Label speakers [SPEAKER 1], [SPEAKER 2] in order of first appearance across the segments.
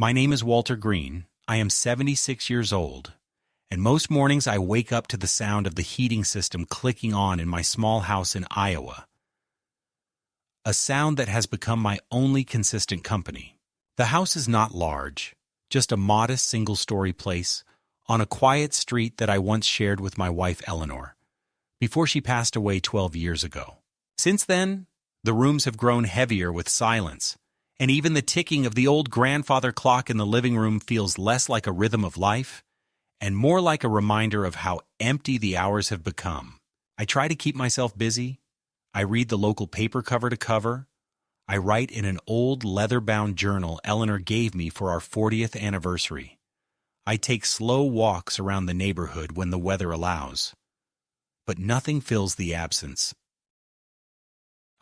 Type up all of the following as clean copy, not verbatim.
[SPEAKER 1] My name is Walter Green. I am 76 years old, and most mornings I wake up to the sound of the heating system clicking on in my small house in Iowa, a sound that has become my only consistent company. The house is not large, just a modest single-story place on a quiet street that I once shared with my wife Eleanor, before she passed away 12 years ago. Since then, the rooms have grown heavier with silence, and even the ticking of the old grandfather clock in the living room feels less like a rhythm of life and more like a reminder of how empty the hours have become. I try to keep myself busy. I read the local paper cover to cover. I write in an old leather-bound journal Eleanor gave me for our 40th anniversary. I take slow walks around the neighborhood when the weather allows. But nothing fills the absence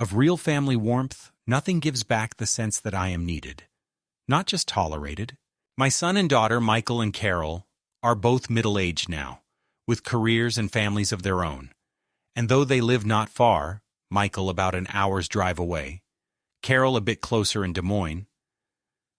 [SPEAKER 1] of real family warmth. Nothing gives back the sense that I am needed, not just tolerated. My son and daughter, Michael and Carol, are both middle-aged now, with careers and families of their own. And though they live not far, Michael about an hour's drive away, Carol a bit closer in Des Moines,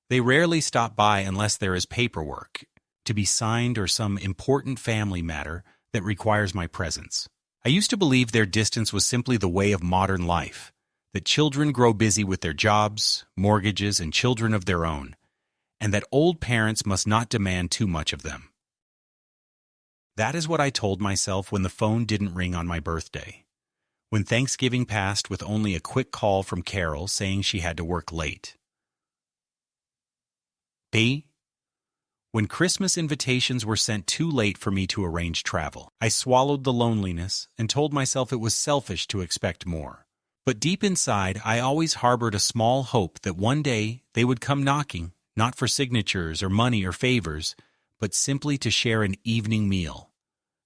[SPEAKER 1] they rarely stop by unless there is paperwork to be signed or some important family matter that requires my presence. I used to believe their distance was simply the way of modern life, that children grow busy with their jobs, mortgages, and children of their own, and that old parents must not demand too much of them. That is what I told myself when the phone didn't ring on my birthday, when Thanksgiving passed with only a quick call from Carol saying she had to work late. When Christmas invitations were sent too late for me to arrange travel, I swallowed the loneliness and told myself it was selfish to expect more. But deep inside, I always harbored a small hope that one day they would come knocking, not for signatures or money or favors, but simply to share an evening meal,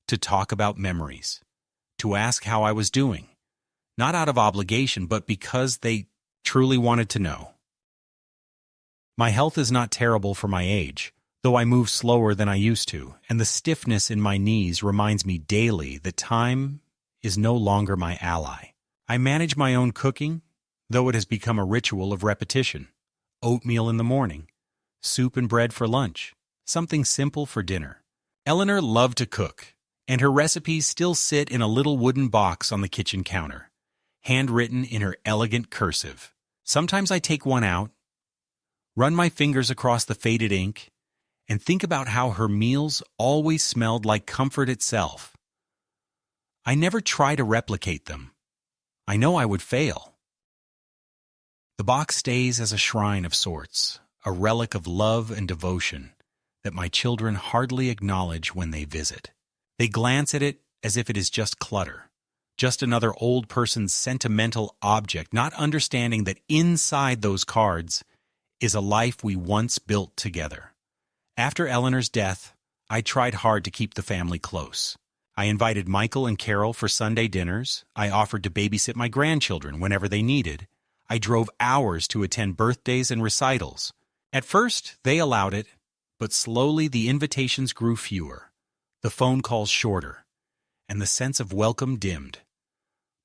[SPEAKER 1] to talk about memories, to ask how I was doing, not out of obligation, but because they truly wanted to know. My health is not terrible for my age, though I move slower than I used to, and the stiffness in my knees reminds me daily that time is no longer my ally. I manage my own cooking, though it has become a ritual of repetition. Oatmeal in the morning, soup and bread for lunch, something simple for dinner. Eleanor loved to cook, and her recipes still sit in a little wooden box on the kitchen counter, handwritten in her elegant cursive. Sometimes I take one out, run my fingers across the faded ink, and think about how her meals always smelled like comfort itself. I never try to replicate them. I know I would fail. The box stays as a shrine of sorts, a relic of love and devotion that my children hardly acknowledge when they visit. They glance at it as if it is just clutter, just another old person's sentimental object, not understanding that inside those cards is a life we once built together. After Eleanor's death, I tried hard to keep the family close. I invited Michael and Carol for Sunday dinners. I offered to babysit my grandchildren whenever they needed. I drove hours to attend birthdays and recitals. At first, they allowed it, but slowly the invitations grew fewer, the phone calls shorter, and the sense of welcome dimmed.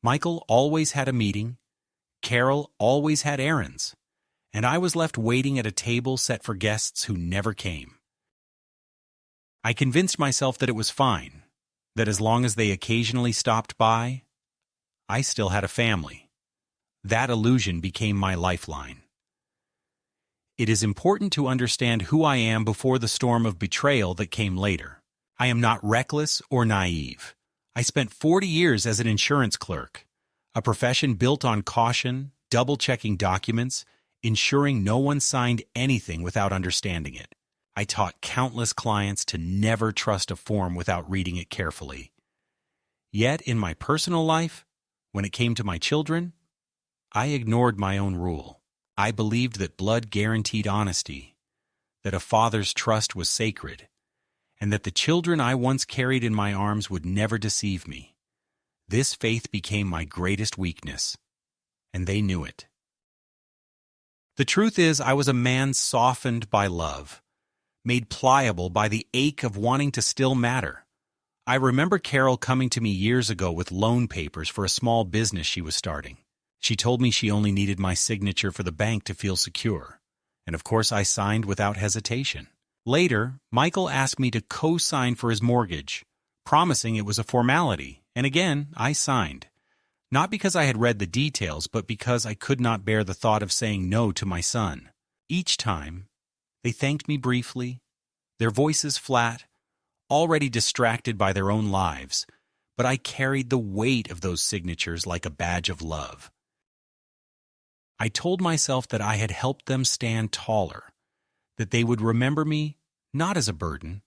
[SPEAKER 1] Michael always had a meeting, Carol always had errands, and I was left waiting at a table set for guests who never came. I convinced myself that it was fine, that as long as they occasionally stopped by, I still had a family. That illusion became my lifeline. It is important to understand who I am before the storm of betrayal that came later. I am not reckless or naive. I spent 40 years as an insurance clerk, a profession built on caution, double-checking documents, ensuring no one signed anything without understanding it. I taught countless clients to never trust a form without reading it carefully. Yet in my personal life, when it came to my children, I ignored my own rule. I believed that blood guaranteed honesty, that a father's trust was sacred, and that the children I once carried in my arms would never deceive me. This faith became my greatest weakness, and they knew it. The truth is, I was a man softened by love, made pliable by the ache of wanting to still matter. I remember Carol coming to me years ago with loan papers for a small business she was starting. She told me she only needed my signature for the bank to feel secure, And of course I signed without hesitation. Later, Michael asked me to co-sign for his mortgage, promising it was a formality, and again, I signed. Not because I had read the details, but because I could not bear the thought of saying no to my son. Each time, they thanked me briefly, their voices flat, already distracted by their own lives, but I carried the weight of those signatures like a badge of love. I told myself that I had helped them stand taller, that they would remember me not as a burden,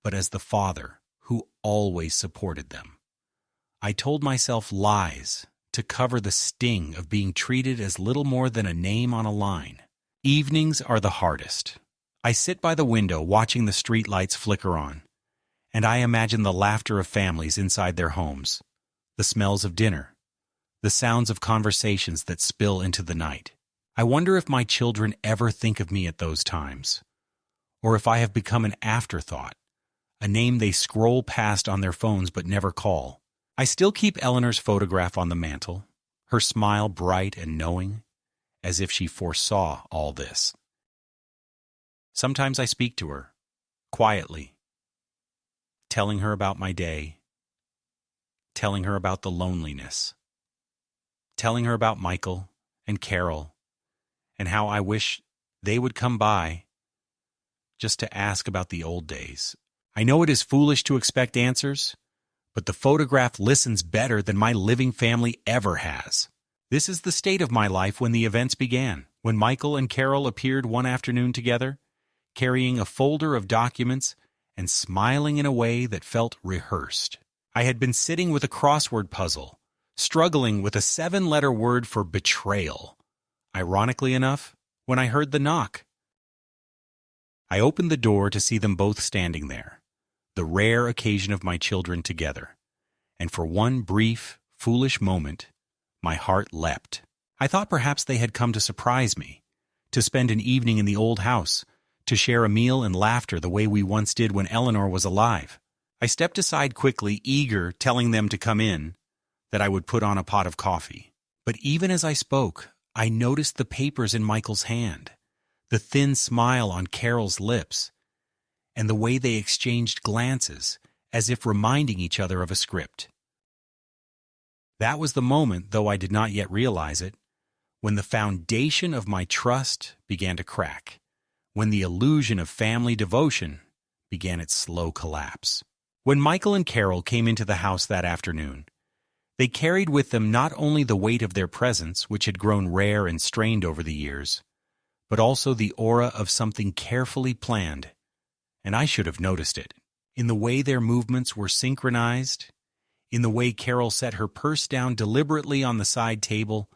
[SPEAKER 1] but as the father who always supported them. I told myself lies to cover the sting of being treated as little more than a name on a line. Evenings are the hardest. I sit by the window watching the streetlights flicker on, and I imagine the laughter of families inside their homes, the smells of dinner, the sounds of conversations that spill into the night. I wonder if my children ever think of me at those times, or if I have become an afterthought, a name they scroll past on their phones but never call. I still keep Eleanor's photograph on the mantel, her smile bright and knowing, as if she foresaw all this. Sometimes I speak to her, quietly, telling her about my day, telling her about the loneliness, telling her about Michael and Carol, and how I wish they would come by just to ask about the old days. I know it is foolish to expect answers, but the photograph listens better than my living family ever has. This is the state of my life when the events began, when Michael and Carol appeared one afternoon together, carrying a folder of documents and smiling in a way that felt rehearsed. I had been sitting with a crossword puzzle, struggling with a 7-letter word for betrayal. Ironically enough, when I heard the knock, I opened the door to see them both standing there, the rare occasion of my children together. And for one brief, foolish moment, my heart leapt. I thought perhaps they had come to surprise me, to spend an evening in the old house, to share a meal and laughter the way we once did when Eleanor was alive. I stepped aside quickly, eager, telling them to come in, that I would put on a pot of coffee. But even as I spoke, I noticed the papers in Michael's hand, the thin smile on Carol's lips, and the way they exchanged glances, as if reminding each other of a script. That was the moment, though I did not yet realize it, when the foundation of my trust began to crack, when the illusion of family devotion began its slow collapse. When Michael and Carol came into the house that afternoon, they carried with them not only the weight of their presence, which had grown rare and strained over the years, but also the aura of something carefully planned, and I should have noticed it, in the way their movements were synchronized, in the way Carol set her purse down deliberately on the side table,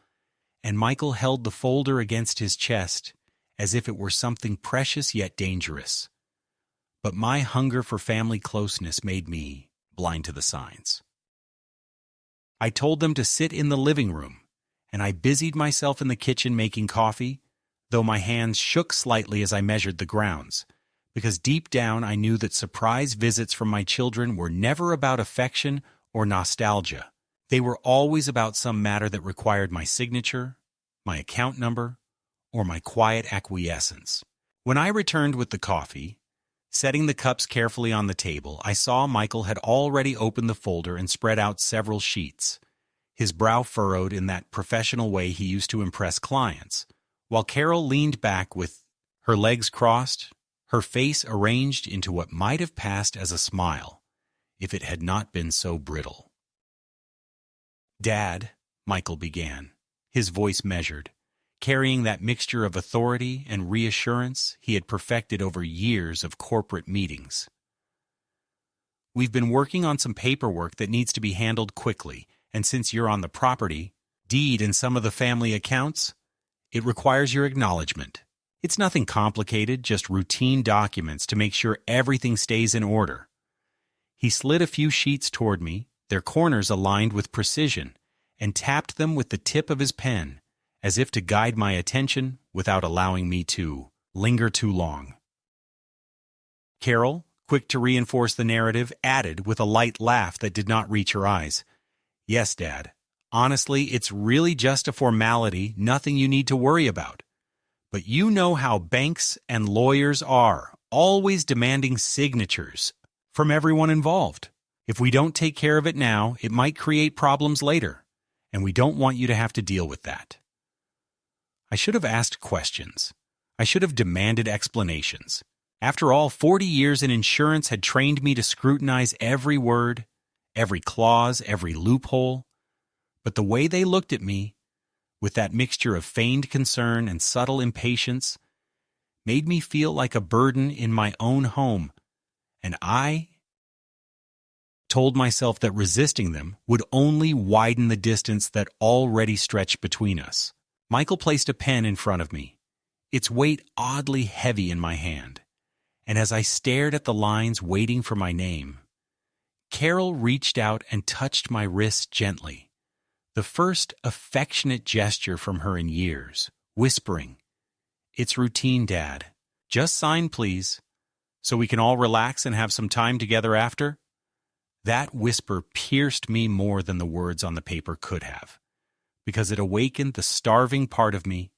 [SPEAKER 1] and Michael held the folder against his chest as if it were something precious yet dangerous. But my hunger for family closeness made me blind to the signs. I told them to sit in the living room, and I busied myself in the kitchen making coffee, though my hands shook slightly as I measured the grounds, because deep down I knew that surprise visits from my children were never about affection or nostalgia. They were always about some matter that required my signature, my account number, or my quiet acquiescence. When I returned with the coffee, setting the cups carefully on the table, I saw Michael had already opened the folder and spread out several sheets, his brow furrowed in that professional way he used to impress clients, while Carol leaned back with her legs crossed, her face arranged into what might have passed as a smile, if it had not been so brittle. "Dad," Michael began, his voice measured, carrying that mixture of authority and reassurance he had perfected over years of corporate meetings. "We've been working on some paperwork that needs to be handled quickly, and since you're on the property, deed and some of the family accounts, it requires your acknowledgement. It's nothing complicated, just routine documents to make sure everything stays in order." He slid a few sheets toward me, their corners aligned with precision, and tapped them with the tip of his pen, as if to guide my attention without allowing me to linger too long. Carol, quick to reinforce the narrative, added with a light laugh that did not reach her eyes, "Yes, Dad. Honestly, it's really just a formality, nothing you need to worry about. But you know how banks and lawyers are, always demanding signatures from everyone involved. If we don't take care of it now, it might create problems later, and we don't want you to have to deal with that. I should have asked questions. I should have demanded explanations. After all, 40 years in insurance had trained me to scrutinize every word, every clause, every loophole. But the way they looked at me, with that mixture of feigned concern and subtle impatience, made me feel like a burden in my own home, and I told myself that resisting them would only widen the distance that already stretched between us. Michael placed a pen in front of me, its weight oddly heavy in my hand, and as I stared at the lines waiting for my name, Carol reached out and touched my wrist gently, the first affectionate gesture from her in years, whispering, "It's routine, Dad. Just sign, please, so we can all relax and have some time together after." That whisper pierced me more than the words on the paper could have, because it awakened the starving part of me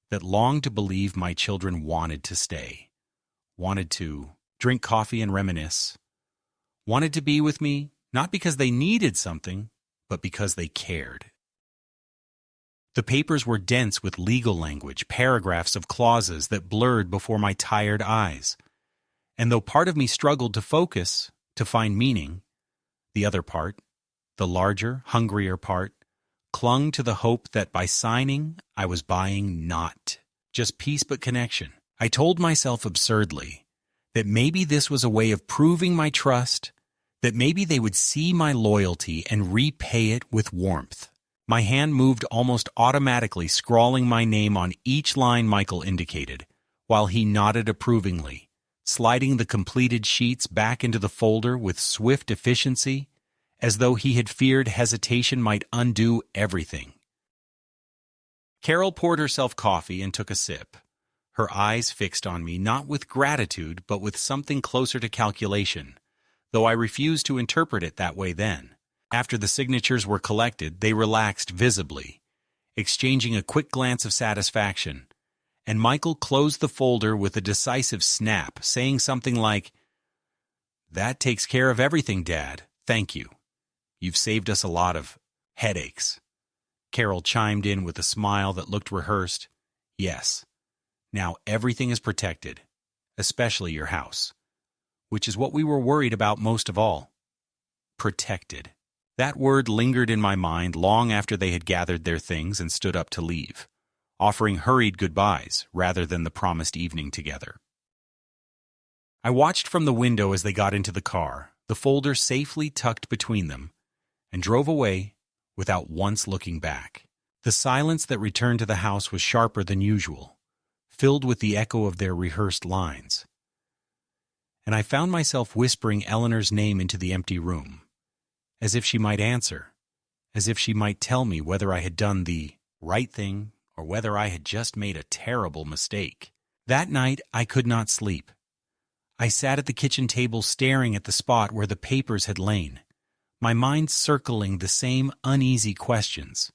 [SPEAKER 1] that longed to believe my children wanted to stay, wanted to drink coffee and reminisce, wanted to be with me, not because they needed something, but because they cared. The papers were dense with legal language, paragraphs of clauses that blurred before my tired eyes. And though part of me struggled to focus, to find meaning, the other part, the larger, hungrier part, clung to the hope that by signing, I was buying not just peace but connection. I told myself absurdly that maybe this was a way of proving my trust, that maybe they would see my loyalty and repay it with warmth. My hand moved almost automatically, scrawling my name on each line Michael indicated, while he nodded approvingly, sliding the completed sheets back into the folder with swift efficiency, as though he had feared hesitation might undo everything. Carol poured herself coffee and took a sip, her eyes fixed on me not with gratitude but with something closer to calculation, though I refused to interpret it that way then. After the signatures were collected, they relaxed visibly, exchanging a quick glance of satisfaction, and Michael closed the folder with a decisive snap, saying something like, "That takes care of everything, Dad. Thank you. You've saved us a lot of headaches." Carol chimed in with a smile that looked rehearsed. "Yes. Now everything is protected, especially your house, which is what we were worried about most of all. Protected." That word lingered in my mind long after they had gathered their things and stood up to leave, offering hurried goodbyes rather than the promised evening together. I watched from the window as they got into the car, the folder safely tucked between them, and drove away without once looking back. The silence that returned to the house was sharper than usual, filled with the echo of their rehearsed lines. And I found myself whispering Eleanor's name into the empty room, as if she might answer, as if she might tell me whether I had done the right thing or whether I had just made a terrible mistake. That night, I could not sleep. I sat at the kitchen table staring at the spot where the papers had lain, my mind circling the same uneasy questions.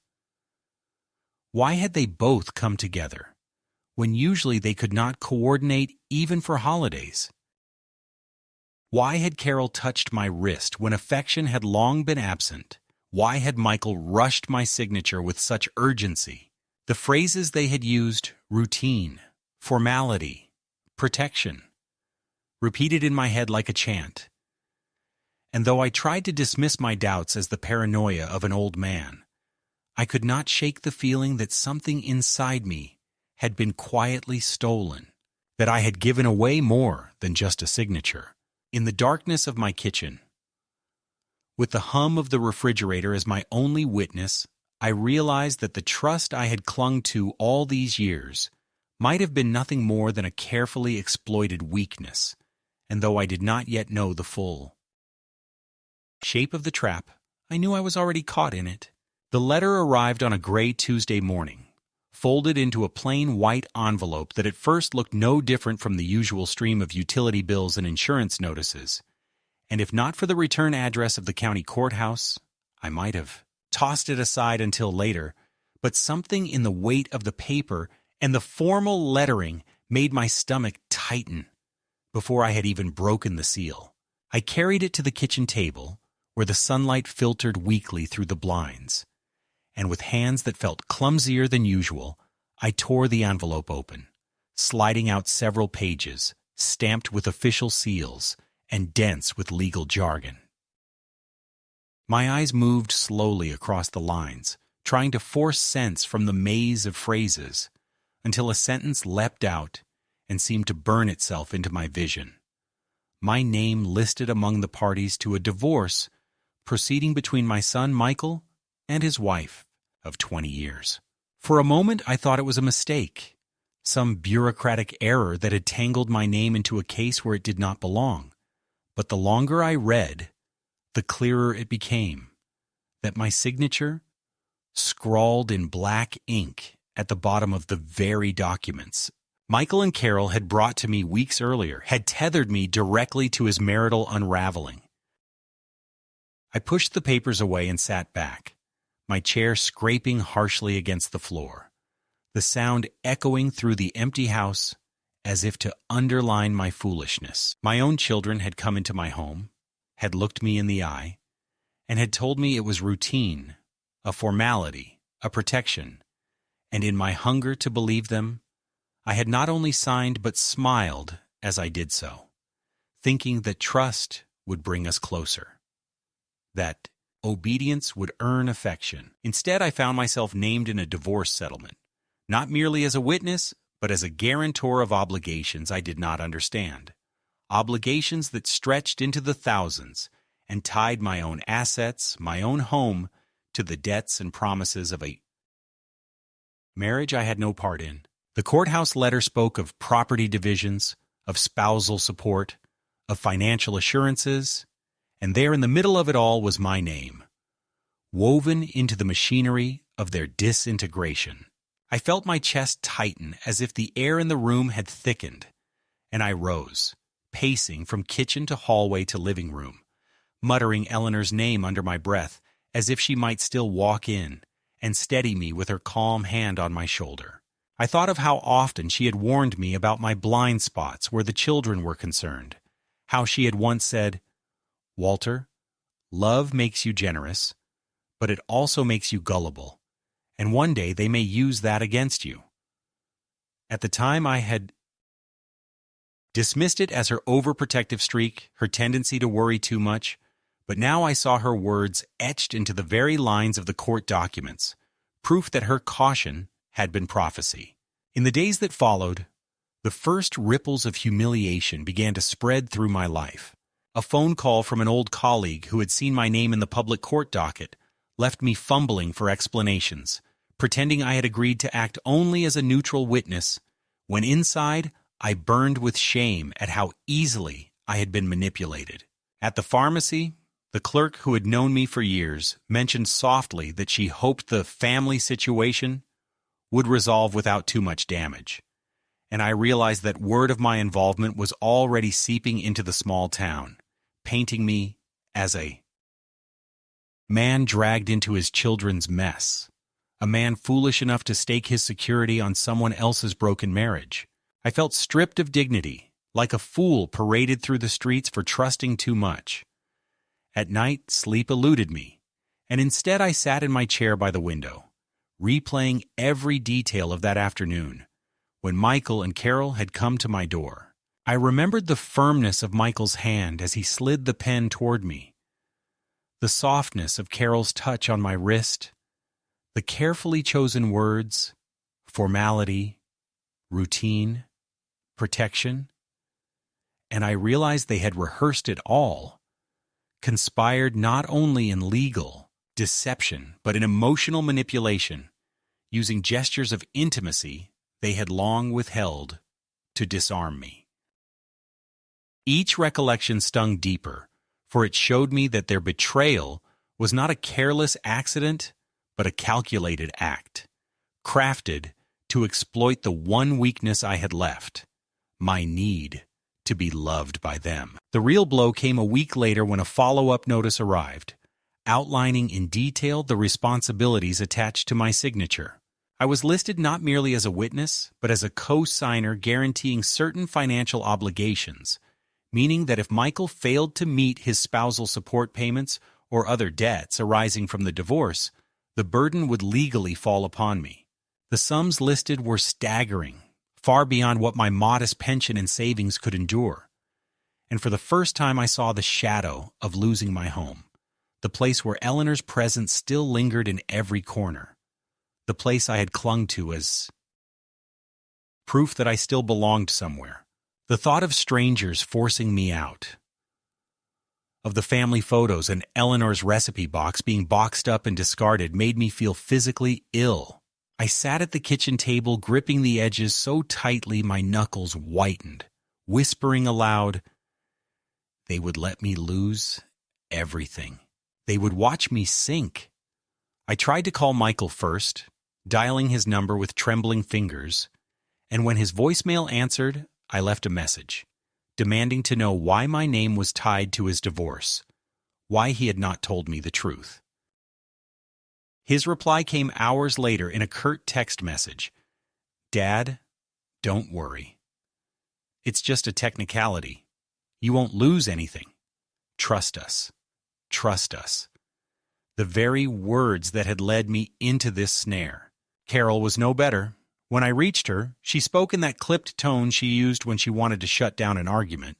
[SPEAKER 1] Why had they both come together, when usually they could not coordinate even for holidays? Why had Carol touched my wrist when affection had long been absent? Why had Michael rushed my signature with such urgency? The phrases they had used, routine, formality, protection, repeated in my head like a chant. And though I tried to dismiss my doubts as the paranoia of an old man, I could not shake the feeling that something inside me had been quietly stolen, that I had given away more than just a signature. In the darkness of my kitchen, with the hum of the refrigerator as my only witness, I realized that the trust I had clung to all these years might have been nothing more than a carefully exploited weakness, and though I did not yet know the full shape of the trap, I knew I was already caught in it. The letter arrived on a gray Tuesday morning, folded into a plain white envelope that at first looked no different from the usual stream of utility bills and insurance notices, and if not for the return address of the county courthouse, I might have tossed it aside until later, but something in the weight of the paper and the formal lettering made my stomach tighten before I had even broken the seal. I carried it to the kitchen table, where the sunlight filtered weakly through the blinds, and with hands that felt clumsier than usual, I tore the envelope open, sliding out several pages, stamped with official seals and dense with legal jargon. My eyes moved slowly across the lines, trying to force sense from the maze of phrases, until a sentence leapt out and seemed to burn itself into my vision. My name listed among the parties to a divorce proceeding between my son Michael and his wife of 20 years. For a moment I thought it was a mistake, some bureaucratic error that had tangled my name into a case where it did not belong. But the longer I read, the clearer it became that my signature, scrawled in black ink at the bottom of the very documents Michael and Carol had brought to me weeks earlier, had tethered me directly to his marital unraveling. I pushed the papers away and sat back, my chair scraping harshly against the floor, the sound echoing through the empty house as if to underline my foolishness. My own children had come into my home, had looked me in the eye, and had told me it was routine, a formality, a protection, and in my hunger to believe them, I had not only signed but smiled as I did so, thinking that trust would bring us closer, that obedience would earn affection. Instead, I found myself named in a divorce settlement, not merely as a witness, but as a guarantor of obligations I did not understand, obligations that stretched into the thousands and tied my own assets, my own home, to the debts and promises of a marriage I had no part in. The courthouse letter spoke of property divisions, of spousal support, of financial assurances, and there in the middle of it all was my name, woven into the machinery of their disintegration. I felt my chest tighten as if the air in the room had thickened, and I rose, pacing from kitchen to hallway to living room, muttering Eleanor's name under my breath as if she might still walk in and steady me with her calm hand on my shoulder. I thought of how often she had warned me about my blind spots where the children were concerned, how she had once said, "Walter, love makes you generous, but it also makes you gullible, and one day they may use that against you." At the time I had dismissed it as her overprotective streak, her tendency to worry too much, but now I saw her words etched into the very lines of the court documents, proof that her caution had been prophecy. In the days that followed, the first ripples of humiliation began to spread through my life. A phone call from an old colleague who had seen my name in the public court docket left me fumbling for explanations, pretending I had agreed to act only as a neutral witness, when inside I burned with shame at how easily I had been manipulated. At the pharmacy, the clerk who had known me for years mentioned softly that she hoped the family situation would resolve without too much damage, and I realized that word of my involvement was already seeping into the small town, painting me as a man dragged into his children's mess, a man foolish enough to stake his security on someone else's broken marriage. I felt stripped of dignity, like a fool paraded through the streets for trusting too much. At night, sleep eluded me, and instead I sat in my chair by the window, replaying every detail of that afternoon, when Michael and Carol had come to my door. I remembered the firmness of Michael's hand as he slid the pen toward me, the softness of Carol's touch on my wrist, the carefully chosen words, formality, routine, protection, and I realized they had rehearsed it all, conspired not only in legal deception but in emotional manipulation, using gestures of intimacy they had long withheld to disarm me. Each recollection stung deeper, for it showed me that their betrayal was not a careless accident, but a calculated act, crafted to exploit the one weakness I had left, my need to be loved by them. The real blow came a week later when a follow-up notice arrived, outlining in detail the responsibilities attached to my signature. I was listed not merely as a witness, but as a co-signer guaranteeing certain financial obligations, meaning that if Michael failed to meet his spousal support payments or other debts arising from the divorce, the burden would legally fall upon me. The sums listed were staggering, far beyond what my modest pension and savings could endure. And for the first time I saw the shadow of losing my home, the place where Eleanor's presence still lingered in every corner, the place I had clung to as proof that I still belonged somewhere. The thought of strangers forcing me out, of the family photos and Eleanor's recipe box being boxed up and discarded made me feel physically ill. I sat at the kitchen table, gripping the edges so tightly my knuckles whitened, whispering aloud, they would let me lose everything. They would watch me sink. I tried to call Michael first, dialing his number with trembling fingers, and when his voicemail answered, I left a message, demanding to know why my name was tied to his divorce, why he had not told me the truth. His reply came hours later in a curt text message. Dad, don't worry. It's just a technicality. You won't lose anything. Trust us. Trust us. The very words that had led me into this snare. Carol was no better. When I reached her, she spoke in that clipped tone she used when she wanted to shut down an argument.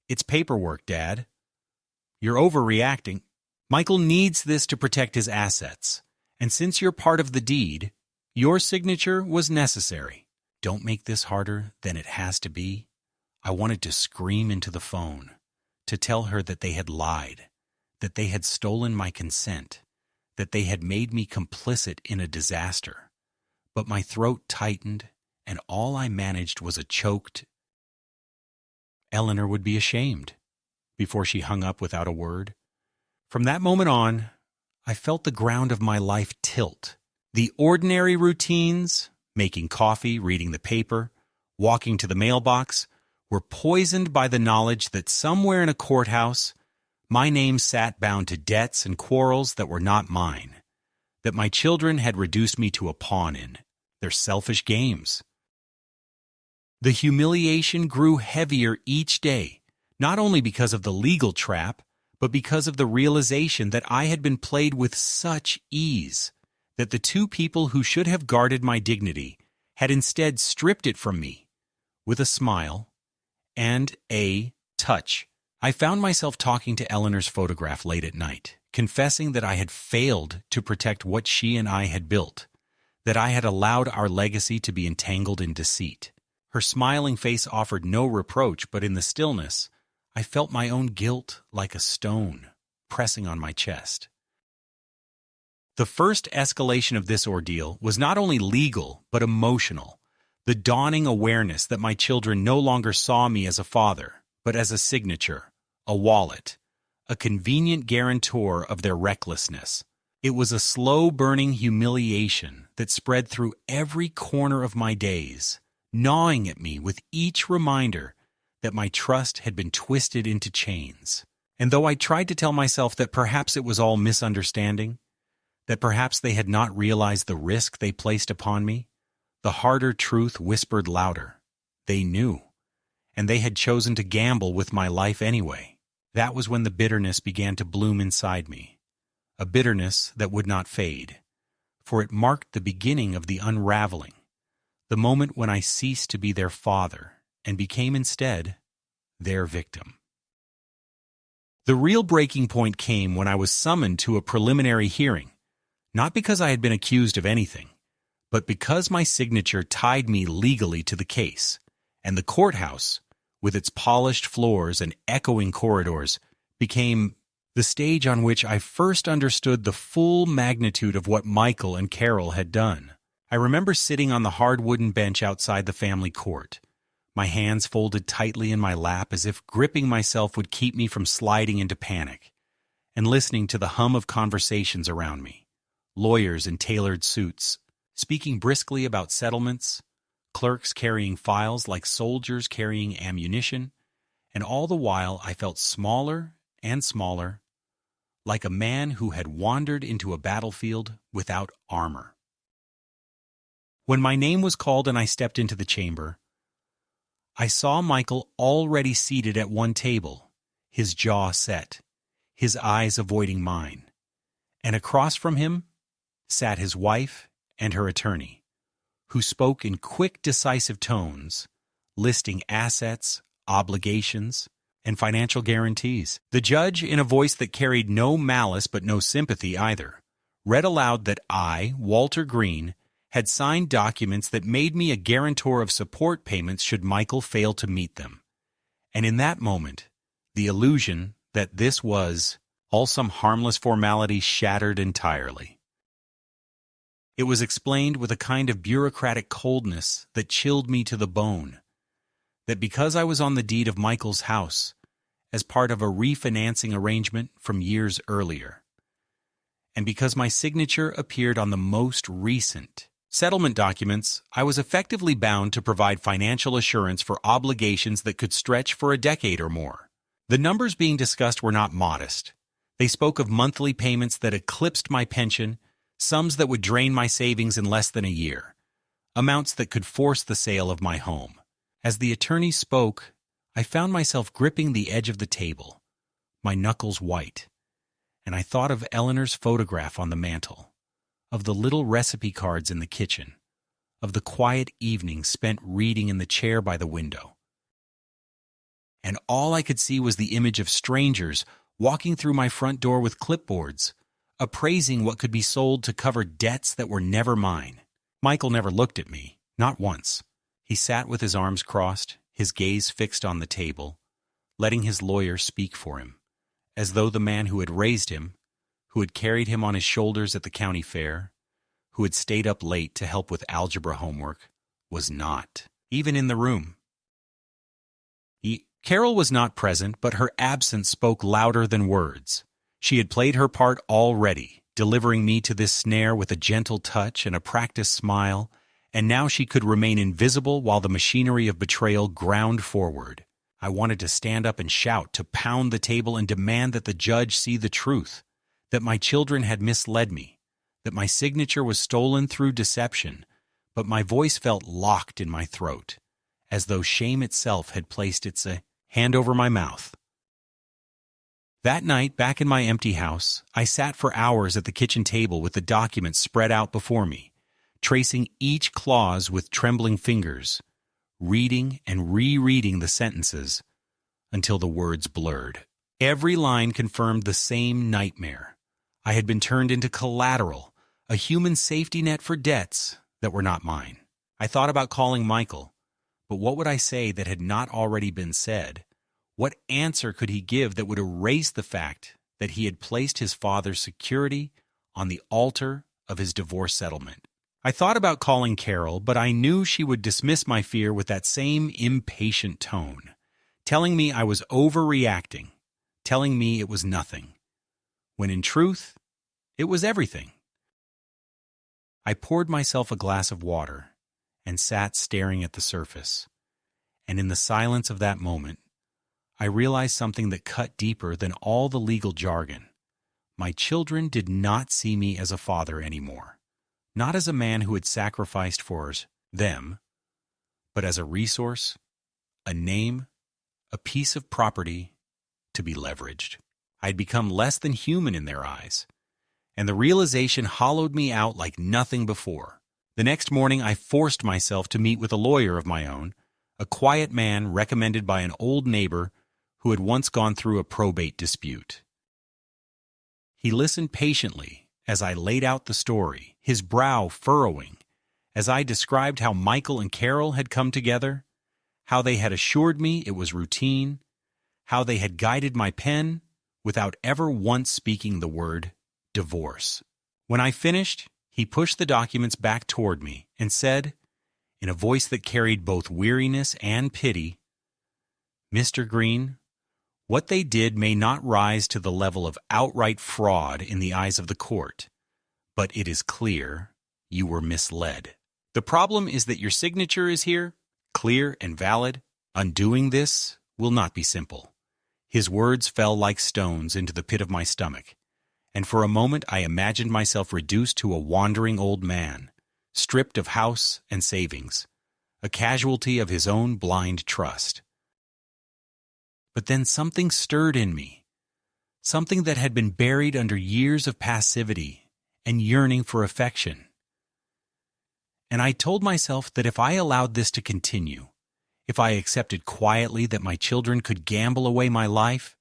[SPEAKER 1] It's paperwork, Dad. You're overreacting. Michael needs this to protect his assets. And since you're part of the deed, your signature was necessary. Don't make this harder than it has to be. I wanted to scream into the phone, to tell her that they had lied, that they had stolen my consent, that they had made me complicit in a disaster. But my throat tightened, and all I managed was a choked, Eleanor would be ashamed, before she hung up without a word. From that moment on, I felt the ground of my life tilt. The ordinary routines, making coffee, reading the paper, walking to the mailbox, were poisoned by the knowledge that somewhere in a courthouse, my name sat bound to debts and quarrels that were not mine, that my children had reduced me to a pawn in their selfish games. The humiliation grew heavier each day, not only because of the legal trap, but because of the realization that I had been played with such ease, that the two people who should have guarded my dignity had instead stripped it from me. With a smile and a touch, I found myself talking to Eleanor's photograph late at night, confessing that I had failed to protect what she and I had built, that I had allowed our legacy to be entangled in deceit. Her smiling face offered no reproach, but in the stillness, I felt my own guilt like a stone pressing on my chest. The first escalation of this ordeal was not only legal, but emotional. The dawning awareness that my children no longer saw me as a father, but as a signature, a wallet, a convenient guarantor of their recklessness. It was a slow-burning humiliation that spread through every corner of my days, gnawing at me with each reminder that my trust had been twisted into chains. And though I tried to tell myself that perhaps it was all misunderstanding, that perhaps they had not realized the risk they placed upon me, the harder truth whispered louder. They knew, and they had chosen to gamble with my life anyway. That was when the bitterness began to bloom inside me, a bitterness that would not fade, for it marked the beginning of the unraveling, the moment when I ceased to be their father and became instead their victim. The real breaking point came when I was summoned to a preliminary hearing, not because I had been accused of anything, but because my signature tied me legally to the case, and the courthouse, with its polished floors and echoing corridors, became the stage on which I first understood the full magnitude of what Michael and Carol had done. I remember sitting on the hard wooden bench outside the family court, my hands folded tightly in my lap as if gripping myself would keep me from sliding into panic, and listening to the hum of conversations around me, lawyers in tailored suits, speaking briskly about settlements, clerks carrying files like soldiers carrying ammunition, and all the while I felt smaller and smaller, like a man who had wandered into a battlefield without armor. When my name was called and I stepped into the chamber, I saw Michael already seated at one table, his jaw set, his eyes avoiding mine. And across from him sat his wife and her attorney, who spoke in quick, decisive tones, listing assets, obligations, and financial guarantees. The judge, in a voice that carried no malice but no sympathy either, read aloud that I, Walter Green, had signed documents that made me a guarantor of support payments should Michael fail to meet them. And in that moment, the illusion that this was all some harmless formality shattered entirely. It was explained with a kind of bureaucratic coldness that chilled me to the bone, that because I was on the deed of Michael's house as part of a refinancing arrangement from years earlier, and because my signature appeared on the most recent settlement documents, I was effectively bound to provide financial assurance for obligations that could stretch for a decade or more. The numbers being discussed were not modest. They spoke of monthly payments that eclipsed my pension, sums that would drain my savings in less than a year, amounts that could force the sale of my home. As the attorney spoke, I found myself gripping the edge of the table, my knuckles white, and I thought of Eleanor's photograph on the mantel, of the little recipe cards in the kitchen, of the quiet evenings spent reading in the chair by the window. And all I could see was the image of strangers walking through my front door with clipboards, appraising what could be sold to cover debts that were never mine. Michael never looked at me, not once. He sat with his arms crossed, his gaze fixed on the table, letting his lawyer speak for him, as though the man who had raised him, who had carried him on his shoulders at the county fair, who had stayed up late to help with algebra homework, was not, even in the room. Carol was not present, but her absence spoke louder than words. She had played her part already, delivering me to this snare with a gentle touch and a practiced smile, and now she could remain invisible while the machinery of betrayal ground forward. I wanted to stand up and shout, to pound the table and demand that the judge see the truth, that my children had misled me, that my signature was stolen through deception, but my voice felt locked in my throat, as though shame itself had placed its hand over my mouth. That night, back in my empty house, I sat for hours at the kitchen table with the documents spread out before me, tracing each clause with trembling fingers, reading and rereading the sentences until the words blurred. Every line confirmed the same nightmare. I had been turned into collateral, a human safety net for debts that were not mine. I thought about calling Michael, but what would I say that had not already been said? What answer could he give that would erase the fact that he had placed his father's security on the altar of his divorce settlement? I thought about calling Carol, but I knew she would dismiss my fear with that same impatient tone, telling me I was overreacting, telling me it was nothing, when in truth, it was everything. I poured myself a glass of water and sat staring at the surface, and in the silence of that moment, I realized something that cut deeper than all the legal jargon. My children did not see me as a father anymore, not as a man who had sacrificed for them, but as a resource, a name, a piece of property to be leveraged. I had become less than human in their eyes, and the realization hollowed me out like nothing before. The next morning, I forced myself to meet with a lawyer of my own, a quiet man recommended by an old neighbor who had once gone through a probate dispute. He listened patiently as I laid out the story, his brow furrowing, as I described how Michael and Carol had come together, how they had assured me it was routine, how they had guided my pen without ever once speaking the word divorce. When I finished, he pushed the documents back toward me and said, in a voice that carried both weariness and pity, "Mr. Green, what they did may not rise to the level of outright fraud in the eyes of the court, but it is clear you were misled. The problem is that your signature is here, clear and valid. Undoing this will not be simple." His words fell like stones into the pit of my stomach, and for a moment I imagined myself reduced to a wandering old man, stripped of house and savings, a casualty of his own blind trust. But then something stirred in me, something that had been buried under years of passivity and yearning for affection. And I told myself that if I allowed this to continue, if I accepted quietly that my children could gamble away my life,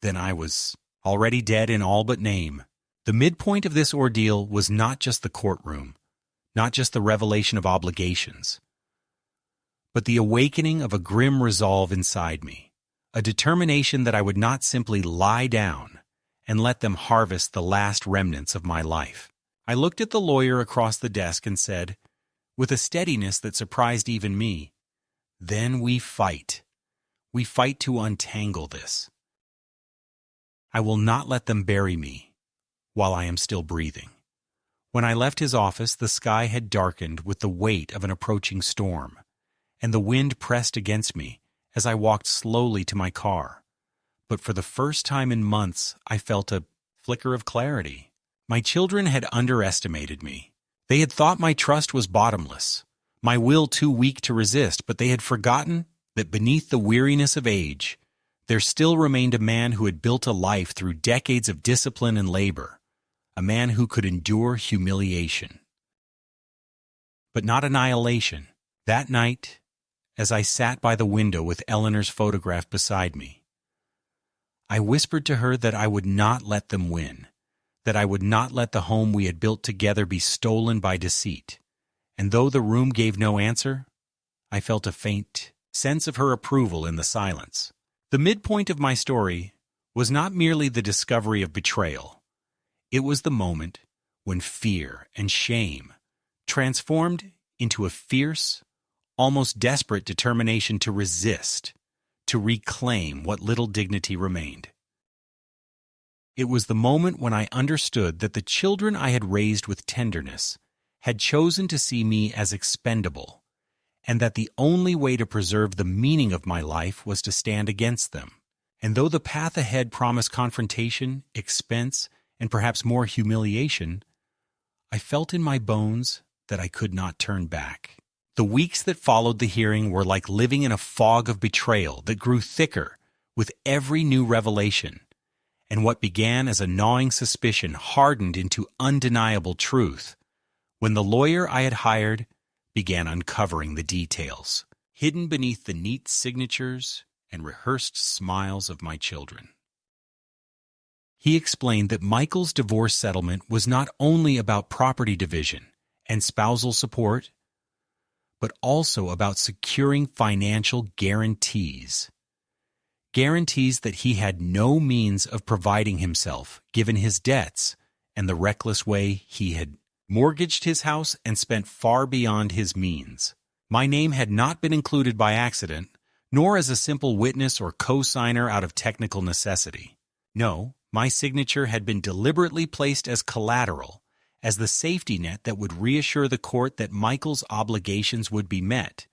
[SPEAKER 1] then I was already dead in all but name. The midpoint of this ordeal was not just the courtroom, not just the revelation of obligations, but the awakening of a grim resolve inside me, a determination that I would not simply lie down and let them harvest the last remnants of my life. I looked at the lawyer across the desk and said, with a steadiness that surprised even me, "Then we fight. We fight to untangle this. I will not let them bury me while I am still breathing." When I left his office, the sky had darkened with the weight of an approaching storm, and the wind pressed against me as I walked slowly to my car. But for the first time in months, I felt a flicker of clarity. My children had underestimated me. They had thought my trust was bottomless, my will too weak to resist, but they had forgotten that beneath the weariness of age, there still remained a man who had built a life through decades of discipline and labor, a man who could endure humiliation. But not annihilation. That night, as I sat by the window with Eleanor's photograph beside me, I whispered to her that I would not let them win, that I would not let the home we had built together be stolen by deceit. And though the room gave no answer, I felt a faint sense of her approval in the silence. The midpoint of my story was not merely the discovery of betrayal. It was the moment when fear and shame transformed into a fierce, almost desperate determination to resist, to reclaim what little dignity remained. It was the moment when I understood that the children I had raised with tenderness had chosen to see me as expendable, and that the only way to preserve the meaning of my life was to stand against them. And though the path ahead promised confrontation, expense, and perhaps more humiliation, I felt in my bones that I could not turn back. The weeks that followed the hearing were like living in a fog of betrayal that grew thicker with every new revelation, and what began as a gnawing suspicion hardened into undeniable truth when the lawyer I had hired began uncovering the details, hidden beneath the neat signatures and rehearsed smiles of my children. He explained that Michael's divorce settlement was not only about property division and spousal support, but also about securing financial guarantees. Guarantees that he had no means of providing himself, given his debts and the reckless way he had mortgaged his house and spent far beyond his means. My name had not been included by accident, nor as a simple witness or co-signer out of technical necessity. No, my signature had been deliberately placed as collateral, as the safety net that would reassure the court that Michael's obligations would be met,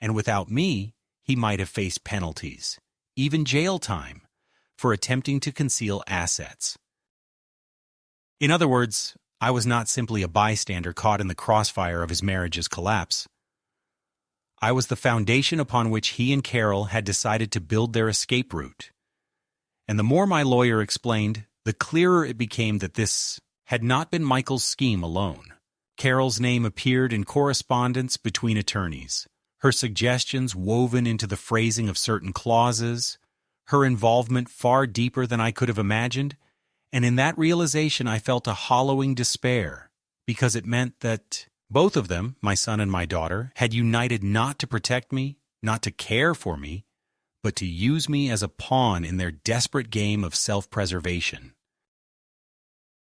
[SPEAKER 1] and without me, he might have faced penalties, even jail time, for attempting to conceal assets. In other words, I was not simply a bystander caught in the crossfire of his marriage's collapse. I was the foundation upon which he and Carol had decided to build their escape route. And the more my lawyer explained, the clearer it became that this had not been Michael's scheme alone. Carol's name appeared in correspondence between attorneys, her suggestions woven into the phrasing of certain clauses, her involvement far deeper than I could have imagined, and in that realization I felt a hollowing despair, because it meant that both of them, my son and my daughter, had united not to protect me, not to care for me, but to use me as a pawn in their desperate game of self-preservation.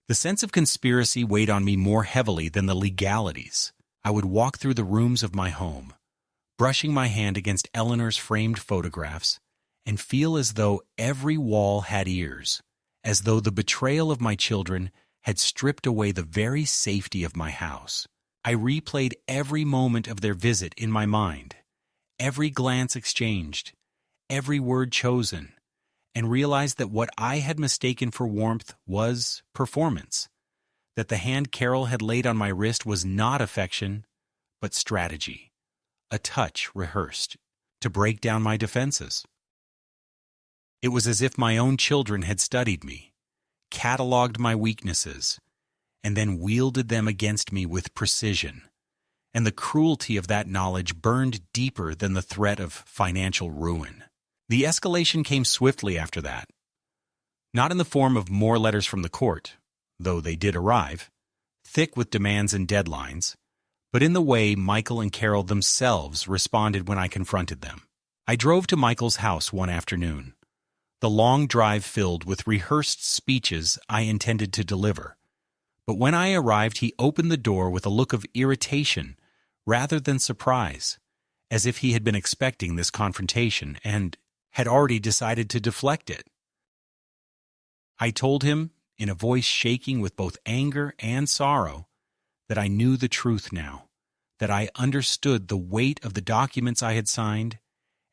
[SPEAKER 1] The sense of conspiracy weighed on me more heavily than the legalities. I would walk through the rooms of my home, brushing my hand against Eleanor's framed photographs, and feel as though every wall had ears, as though the betrayal of my children had stripped away the very safety of my house. I replayed every moment of their visit in my mind, every glance exchanged, every word chosen, and realized that what I had mistaken for warmth was performance, that the hand Carol had laid on my wrist was not affection, but strategy, a touch rehearsed, to break down my defenses. It was as if my own children had studied me, cataloged my weaknesses, and then wielded them against me with precision, and the cruelty of that knowledge burned deeper than the threat of financial ruin. The escalation came swiftly after that, not in the form of more letters from the court, though they did arrive, thick with demands and deadlines, but in the way Michael and Carol themselves responded when I confronted them. I drove to Michael's house one afternoon, the long drive filled with rehearsed speeches I intended to deliver. But when I arrived, he opened the door with a look of irritation rather than surprise, as if he had been expecting this confrontation and had already decided to deflect it. I told him, in a voice shaking with both anger and sorrow, that I knew the truth now, that I understood the weight of the documents I had signed,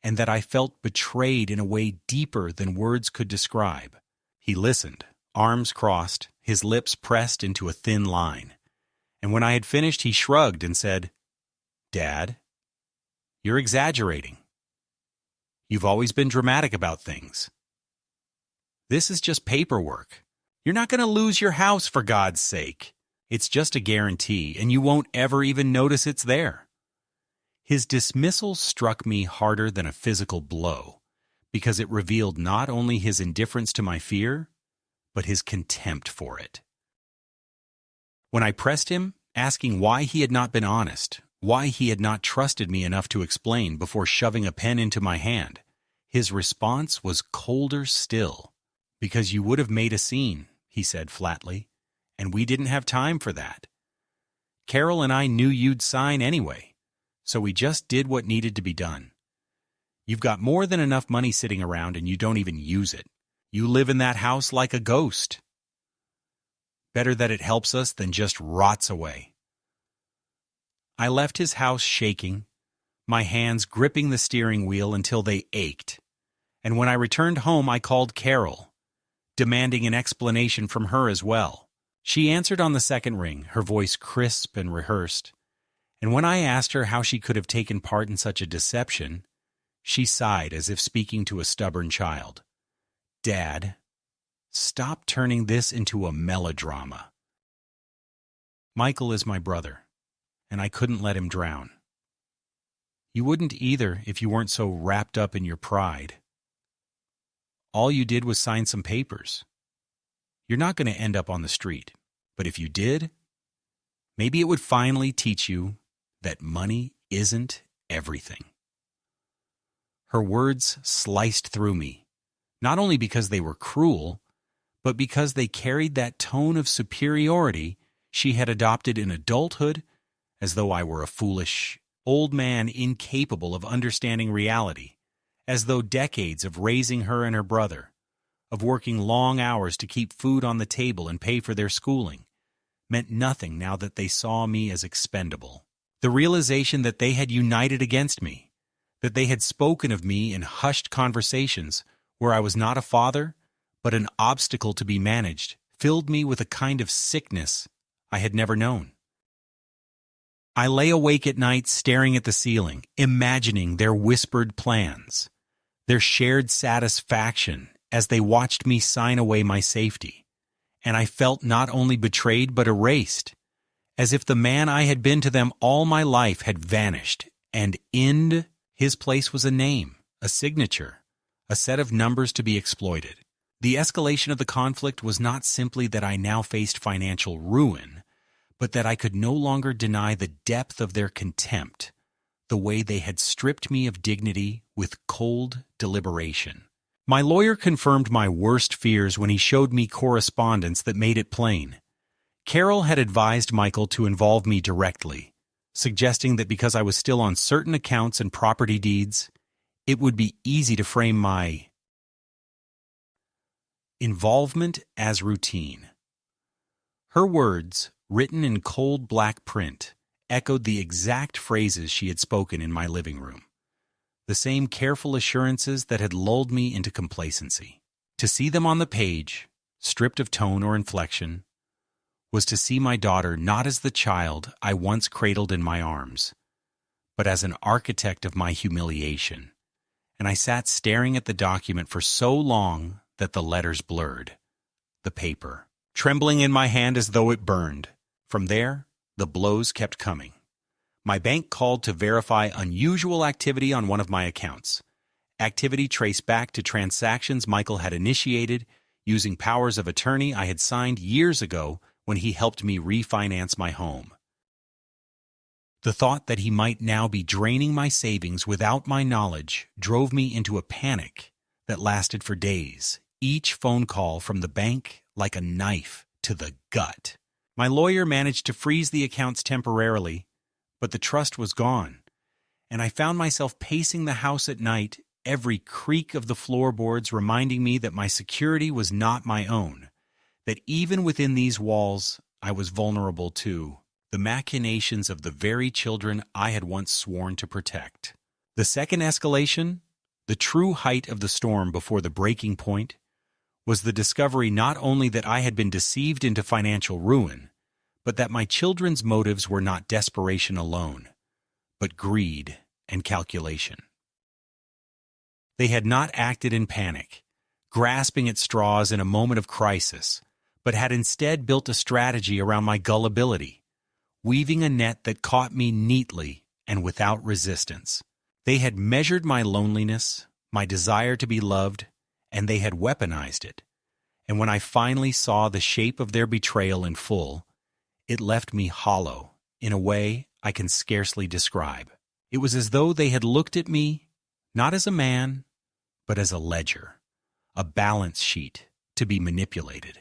[SPEAKER 1] and that I felt betrayed in a way deeper than words could describe. He listened, arms crossed, his lips pressed into a thin line. And when I had finished, he shrugged and said, "Dad, you're exaggerating. You've always been dramatic about things. This is just paperwork. You're not going to lose your house, for God's sake. It's just a guarantee, and you won't ever even notice it's there." His dismissal struck me harder than a physical blow, because it revealed not only his indifference to my fear, but his contempt for it. When I pressed him, asking why he had not been honest, why he had not trusted me enough to explain before shoving a pen into my hand, his response was colder still. "Because you would have made a scene," he said flatly, "and we didn't have time for that. Carol and I knew you'd sign anyway, so we just did what needed to be done. You've got more than enough money sitting around and you don't even use it. You live in that house like a ghost. Better that it helps us than just rots away." I left his house shaking, my hands gripping the steering wheel until they ached, and when I returned home I called Carol, demanding an explanation from her as well. She answered on the second ring, her voice crisp and rehearsed, and when I asked her how she could have taken part in such a deception, she sighed as if speaking to a stubborn child. "Dad, stop turning this into a melodrama. Michael is my brother, and I couldn't let him drown. You wouldn't either if you weren't so wrapped up in your pride. All you did was sign some papers. You're not going to end up on the street, but if you did, maybe it would finally teach you that money isn't everything." Her words sliced through me, not only because they were cruel, but because they carried that tone of superiority she had adopted in adulthood, as though I were a foolish old man incapable of understanding reality, as though decades of raising her and her brother, of working long hours to keep food on the table and pay for their schooling, meant nothing now that they saw me as expendable. The realization that they had united against me, that they had spoken of me in hushed conversations where I was not a father, but an obstacle to be managed, filled me with a kind of sickness I had never known. I lay awake at night staring at the ceiling, imagining their whispered plans, their shared satisfaction as they watched me sign away my safety, and I felt not only betrayed but erased, as if the man I had been to them all my life had vanished, and in his place was a name, a signature, a set of numbers to be exploited. The escalation of the conflict was not simply that I now faced financial ruin, but that I could no longer deny the depth of their contempt, the way they had stripped me of dignity with cold deliberation. My lawyer confirmed my worst fears when he showed me correspondence that made it plain. Carol had advised Michael to involve me directly, suggesting that because I was still on certain accounts and property deeds, it would be easy to frame my involvement as routine. Her words, written in cold black print, echoed the exact phrases she had spoken in my living room, the same careful assurances that had lulled me into complacency. To see them on the page, stripped of tone or inflection, was to see my daughter not as the child I once cradled in my arms, but as an architect of my humiliation. And I sat staring at the document for so long that the letters blurred. The paper, trembling in my hand as though it burned. From there, the blows kept coming. My bank called to verify unusual activity on one of my accounts. Activity traced back to transactions Michael had initiated using powers of attorney I had signed years ago when he helped me refinance my home. The thought that he might now be draining my savings without my knowledge drove me into a panic that lasted for days, each phone call from the bank like a knife to the gut. My lawyer managed to freeze the accounts temporarily, but the trust was gone, and I found myself pacing the house at night, every creak of the floorboards reminding me that my security was not my own, that even within these walls I was vulnerable to the machinations of the very children I had once sworn to protect. The second escalation, the true height of the storm before the breaking point, was the discovery not only that I had been deceived into financial ruin, but that my children's motives were not desperation alone, but greed and calculation. They had not acted in panic, grasping at straws in a moment of crisis, but had instead built a strategy around my gullibility, weaving a net that caught me neatly and without resistance. They had measured my loneliness, my desire to be loved, and they had weaponized it. And when I finally saw the shape of their betrayal in full, it left me hollow in a way I can scarcely describe. It was as though they had looked at me, not as a man, but as a ledger, a balance sheet to be manipulated.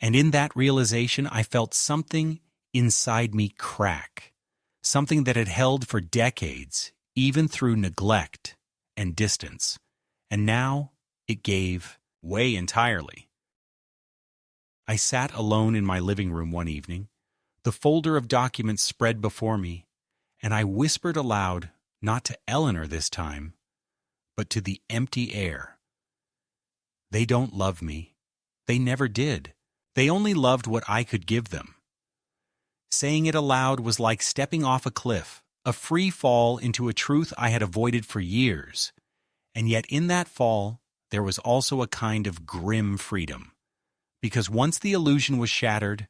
[SPEAKER 1] And in that realization, I felt something inside me crack, something that had held for decades, even through neglect and distance. And now it gave way entirely. I sat alone in my living room one evening, the folder of documents spread before me, and I whispered aloud, not to Eleanor this time, but to the empty air. They don't love me. They never did. They only loved what I could give them. Saying it aloud was like stepping off a cliff, a free fall into a truth I had avoided for years. And yet in that fall, there was also a kind of grim freedom. Because once the illusion was shattered,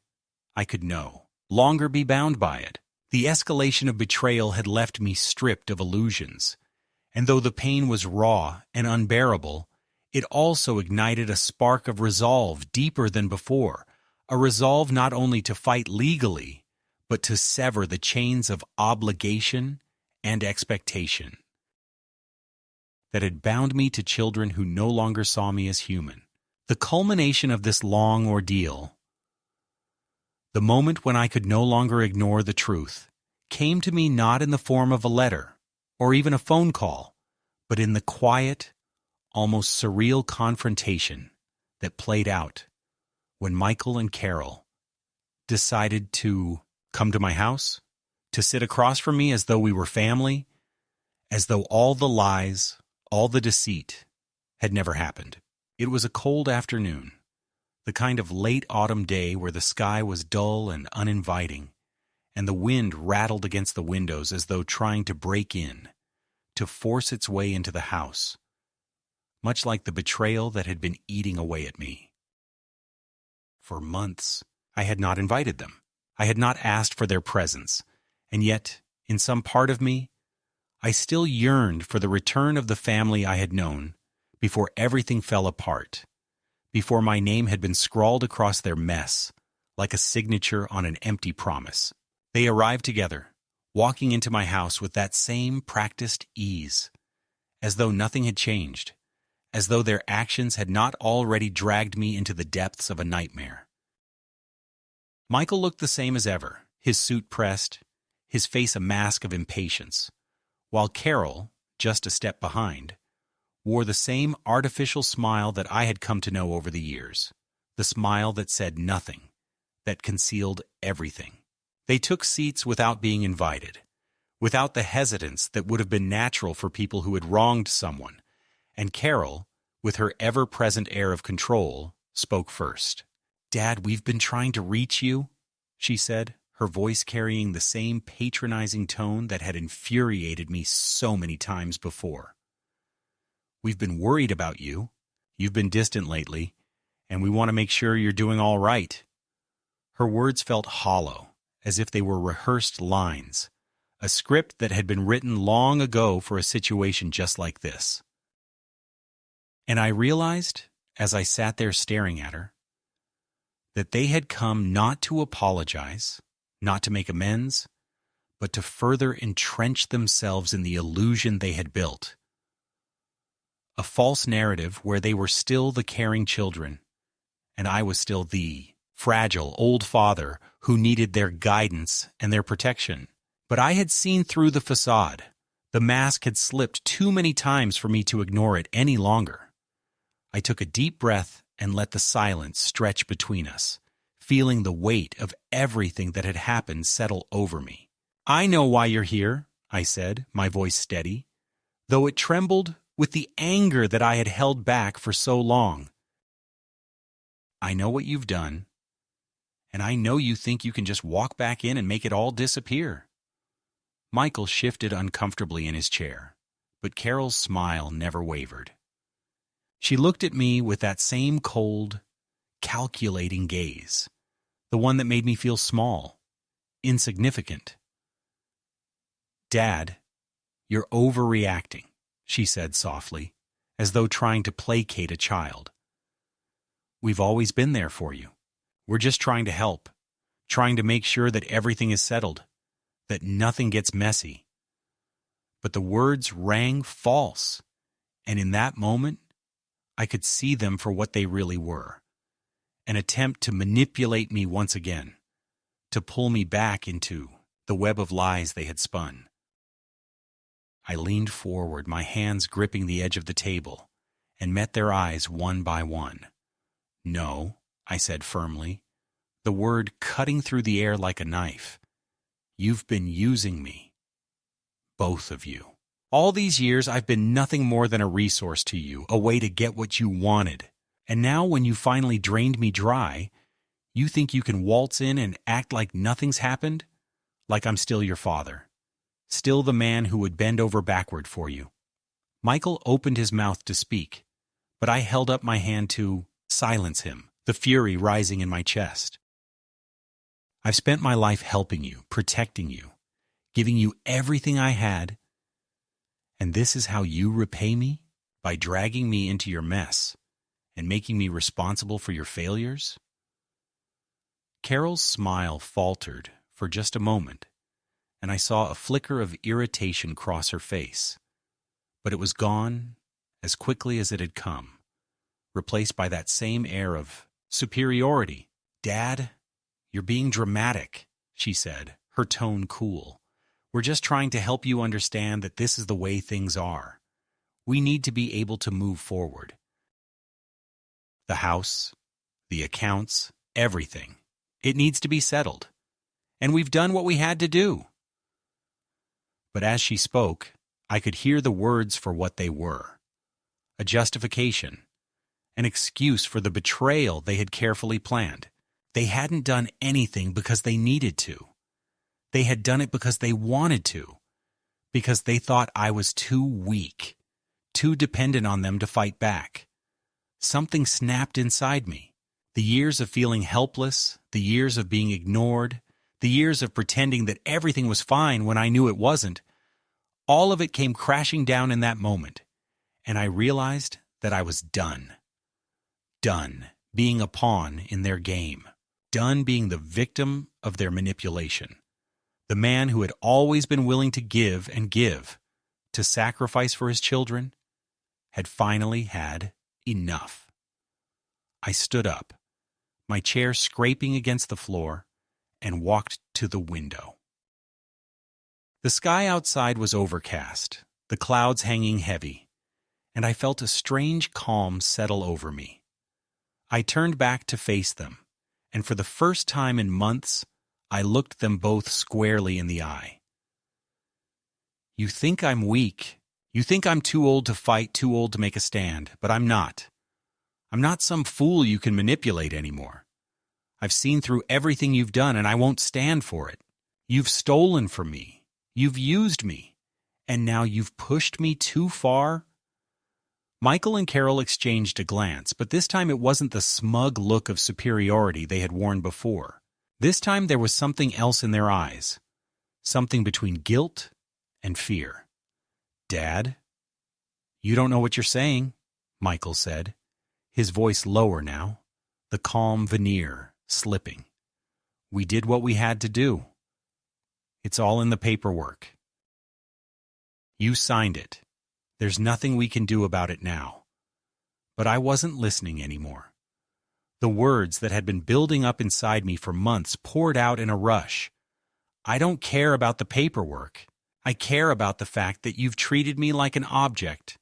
[SPEAKER 1] I could no longer be bound by it. The escalation of betrayal had left me stripped of illusions. And though the pain was raw and unbearable, it also ignited a spark of resolve deeper than before, a resolve not only to fight legally, but to sever the chains of obligation and expectation that had bound me to children who no longer saw me as human. The culmination of this long ordeal, the moment when I could no longer ignore the truth, came to me not in the form of a letter or even a phone call, but in the quiet, almost surreal confrontation that played out when Michael and Carol decided to come to my house, to sit across from me as though we were family, as though all the lies, all the deceit had never happened. It was a cold afternoon, the kind of late autumn day where the sky was dull and uninviting, and the wind rattled against the windows as though trying to break in, to force its way into the house, much like the betrayal that had been eating away at me. For months, I had not invited them. I had not asked for their presence, and yet, in some part of me, I still yearned for the return of the family I had known before everything fell apart, before my name had been scrawled across their mess, like a signature on an empty promise. They arrived together, walking into my house with that same practiced ease, as though nothing had changed, as though their actions had not already dragged me into the depths of a nightmare. Michael looked the same as ever, his suit pressed, his face a mask of impatience, while Carol, just a step behind, wore the same artificial smile that I had come to know over the years, the smile that said nothing, that concealed everything. They took seats without being invited, without the hesitance that would have been natural for people who had wronged someone, and Carol, with her ever-present air of control, spoke first. "Dad, we've been trying to reach you," she said, her voice carrying the same patronizing tone that had infuriated me so many times before. "We've been worried about you. You've been distant lately, and we want to make sure you're doing all right." Her words felt hollow, as if they were rehearsed lines, a script that had been written long ago for a situation just like this. And I realized, as I sat there staring at her, that they had come not to apologize, not to make amends, but to further entrench themselves in the illusion they had built. A false narrative where they were still the caring children, and I was still the fragile old father who needed their guidance and their protection. But I had seen through the facade. The mask had slipped too many times for me to ignore it any longer. I took a deep breath and let the silence stretch between us, feeling the weight of everything that had happened settle over me. "I know why you're here," I said, my voice steady, though it trembled with the anger that I had held back for so long. "I know what you've done, and I know you think you can just walk back in and make it all disappear." Michael shifted uncomfortably in his chair, but Carol's smile never wavered. She looked at me with that same cold, calculating gaze, the one that made me feel small, insignificant. "Dad, you're overreacting," she said softly, as though trying to placate a child. "We've always been there for you. We're just trying to help, trying to make sure that everything is settled, that nothing gets messy." But the words rang false, and in that moment, I could see them for what they really were. An attempt to manipulate me once again, to pull me back into the web of lies they had spun. I leaned forward, my hands gripping the edge of the table, and met their eyes one by one. "No," I said firmly, the word cutting through the air like a knife. "You've been using me. Both of you. All these years I've been nothing more than a resource to you, a way to get what you wanted. And now when you finally drained me dry, you think you can waltz in and act like nothing's happened? Like I'm still your father. Still the man who would bend over backward for you." Michael opened his mouth to speak, but I held up my hand to silence him, the fury rising in my chest. "I've spent my life helping you, protecting you, giving you everything I had, and this is how you repay me? By dragging me into your mess and making me responsible for your failures?" Carol's smile faltered for just a moment, and I saw a flicker of irritation cross her face. But it was gone as quickly as it had come, replaced by that same air of superiority. "Dad, you're being dramatic," she said, her tone cool. "We're just trying to help you understand that this is the way things are. We need to be able to move forward. The house, the accounts, everything. It needs to be settled. And we've done what we had to do." But as she spoke, I could hear the words for what they were. A justification, an excuse for the betrayal they had carefully planned. They hadn't done anything because they needed to. They had done it because they wanted to, because they thought I was too weak, too dependent on them to fight back. Something snapped inside me. The years of feeling helpless, the years of being ignored, the years of pretending that everything was fine when I knew it wasn't, all of it came crashing down in that moment, and I realized that I was done. Done being a pawn in their game. Done being the victim of their manipulation. The man who had always been willing to give and give, to sacrifice for his children, had finally had enough. I stood up, my chair scraping against the floor, and walked to the window. The sky outside was overcast, the clouds hanging heavy, and I felt a strange calm settle over me. I turned back to face them, and for the first time in months, I looked them both squarely in the eye. "You think I'm weak. You think I'm too old to fight, too old to make a stand, but I'm not. I'm not some fool you can manipulate anymore. I've seen through everything you've done, and I won't stand for it. You've stolen from me. You've used me. And now you've pushed me too far?" Michael and Carol exchanged a glance, but this time it wasn't the smug look of superiority they had worn before. This time there was something else in their eyes. Something between guilt and fear. "Dad, you don't know what you're saying," Michael said, his voice lower now, the calm veneer slipping. "We did what we had to do. It's all in the paperwork. You signed it. There's nothing we can do about it now." But I wasn't listening anymore. The words that had been building up inside me for months poured out in a rush. "I don't care about the paperwork. I care about the fact that you've treated me like an object,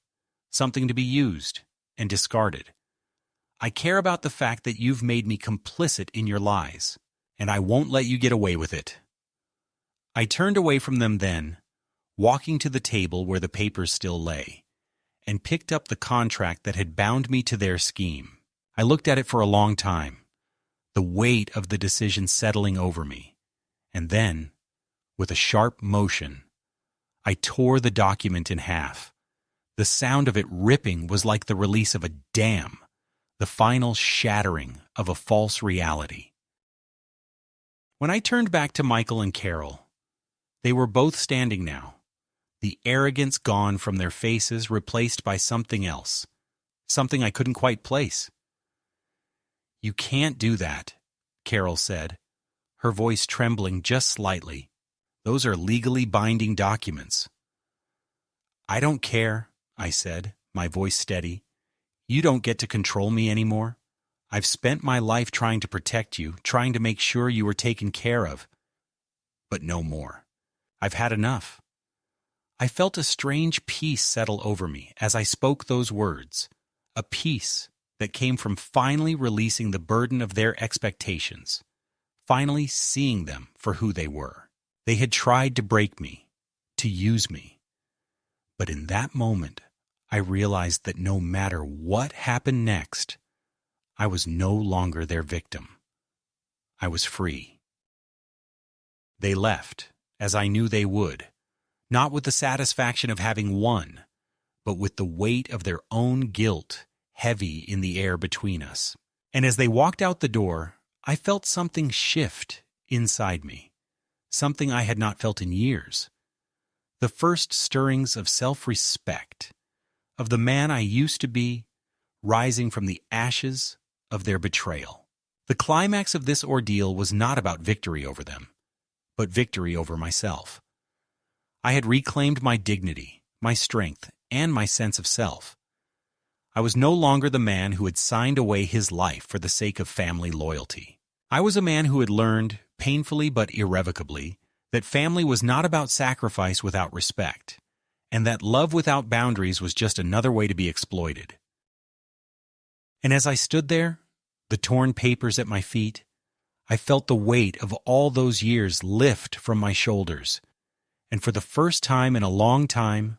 [SPEAKER 1] something to be used and discarded. I care about the fact that you've made me complicit in your lies, and I won't let you get away with it." I turned away from them then, walking to the table where the papers still lay, and picked up the contract that had bound me to their scheme. I looked at it for a long time, the weight of the decision settling over me, and then, with a sharp motion, I tore the document in half. The sound of it ripping was like the release of a dam, the final shattering of a false reality. When I turned back to Michael and Carol, they were both standing now, the arrogance gone from their faces, replaced by something else, something I couldn't quite place. "You can't do that," Carol said, her voice trembling just slightly. "Those are legally binding documents." "I don't care," I said, my voice steady. "You don't get to control me anymore. I've spent my life trying to protect you, trying to make sure you were taken care of. But no more. I've had enough." I felt a strange peace settle over me as I spoke those words, a peace that came from finally releasing the burden of their expectations, finally seeing them for who they were. They had tried to break me, to use me. But in that moment, I realized that no matter what happened next, I was no longer their victim. I was free. They left, as I knew they would, not with the satisfaction of having won, but with the weight of their own guilt heavy in the air between us. And as they walked out the door, I felt something shift inside me, something I had not felt in years. The first stirrings of self-respect, of the man I used to be, rising from the ashes of their betrayal. The climax of this ordeal was not about victory over them, but victory over myself. I had reclaimed my dignity, my strength, and my sense of self. I was no longer the man who had signed away his life for the sake of family loyalty. I was a man who had learned, painfully but irrevocably, that family was not about sacrifice without respect, and that love without boundaries was just another way to be exploited. And as I stood there, the torn papers at my feet, I felt the weight of all those years lift from my shoulders, and for the first time in a long time,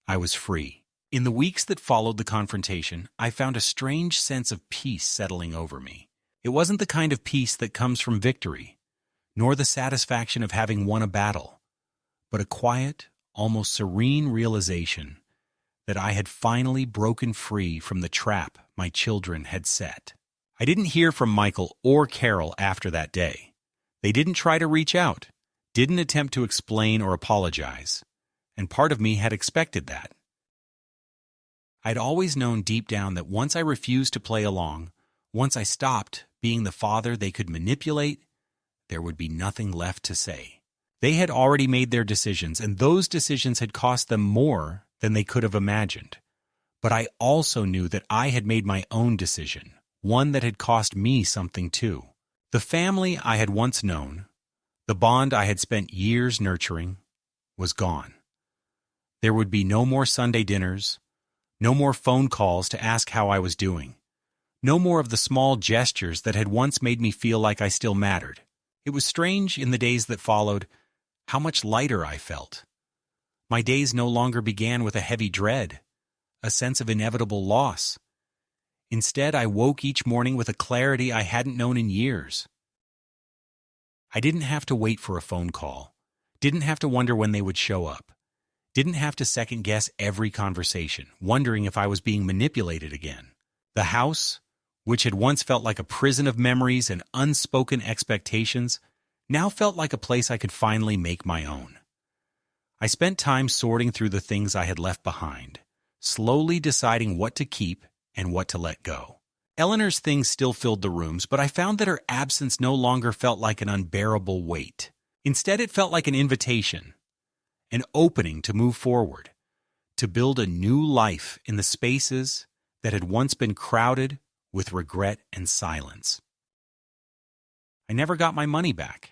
[SPEAKER 1] I was free. In the weeks that followed the confrontation, I found a strange sense of peace settling over me. It wasn't the kind of peace that comes from victory, nor the satisfaction of having won a battle, but a quiet, almost serene realization that I had finally broken free from the trap my children had set. I didn't hear from Michael or Carol after that day. They didn't try to reach out, didn't attempt to explain or apologize, and part of me had expected that. I'd always known deep down that once I refused to play along, once I stopped being the father they could manipulate, there would be nothing left to say. They had already made their decisions, and those decisions had cost them more than they could have imagined. But I also knew that I had made my own decision, one that had cost me something too. The family I had once known, the bond I had spent years nurturing, was gone. There would be no more Sunday dinners, no more phone calls to ask how I was doing, no more of the small gestures that had once made me feel like I still mattered. It was strange in the days that followed how much lighter I felt. My days no longer began with a heavy dread, a sense of inevitable loss. Instead, I woke each morning with a clarity I hadn't known in years. I didn't have to wait for a phone call, didn't have to wonder when they would show up, didn't have to second-guess every conversation, wondering if I was being manipulated again. The house, which had once felt like a prison of memories and unspoken expectations, now felt like a place I could finally make my own. I spent time sorting through the things I had left behind, slowly deciding what to keep and what to let go. Eleanor's things still filled the rooms, but I found that her absence no longer felt like an unbearable weight. Instead, it felt like an invitation, an opening to move forward, to build a new life in the spaces that had once been crowded with regret and silence. I never got my money back.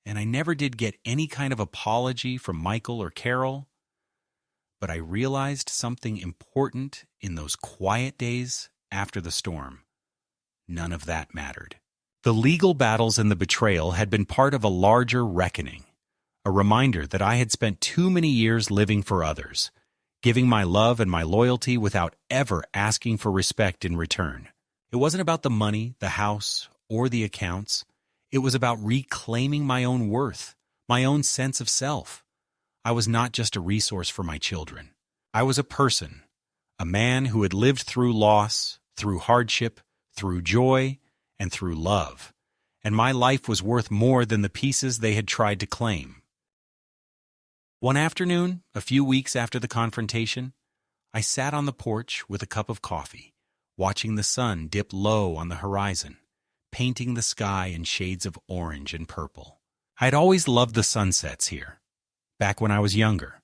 [SPEAKER 1] And I never did get any kind of apology from Michael or Carol, but I realized something important in those quiet days after the storm. None of that mattered. The legal battles and the betrayal had been part of a larger reckoning, a reminder that I had spent too many years living for others, giving my love and my loyalty without ever asking for respect in return. It wasn't about the money, the house, or the accounts. It was about reclaiming my own worth, my own sense of self. I was not just a resource for my children. I was a person, a man who had lived through loss, through hardship, through joy, and through love. And my life was worth more than the pieces they had tried to claim. One afternoon, a few weeks after the confrontation, I sat on the porch with a cup of coffee, watching the sun dip low on the horizon, painting the sky in shades of orange and purple. I had always loved the sunsets here, back when I was younger,